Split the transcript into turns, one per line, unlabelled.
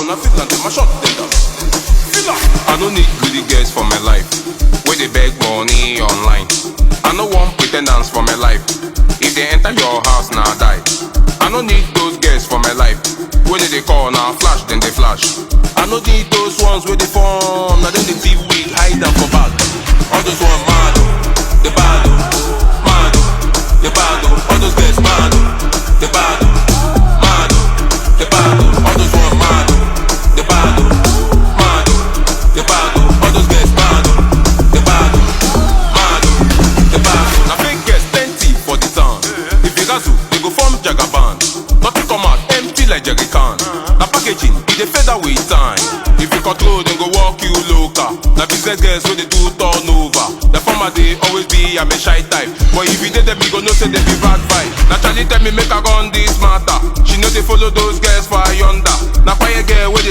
wanna feel and them a shot them down. I no need greedy girls for my life, where they beg money online. I no want pretenders for my life. If they enter your house, now die. I no need those girls for my life, where they call now flash, then they flash. I no need those ones where they form, now then they thief weed, hide them for back. All those ones mad, they bad, mad, they bad. All those girls mad, they bad, mad, they bad. All those ones mad, they bad, mad, they bad. All those girls mad, they bad, mad, they bad. Now fake girls plenty for the town. If you got to, they go form Jagaban. Nothing come out empty like Jerry can. Now packaging, it dey fade away time. If you control, then go walk you local. Now business girls so they do turnover. The former they always be I'm a shy type, but if you did them, you go know say they be bad vibe. Now Charlie tell me make I run this matter. She know they follow those girls for yonder. Now quiet girl where they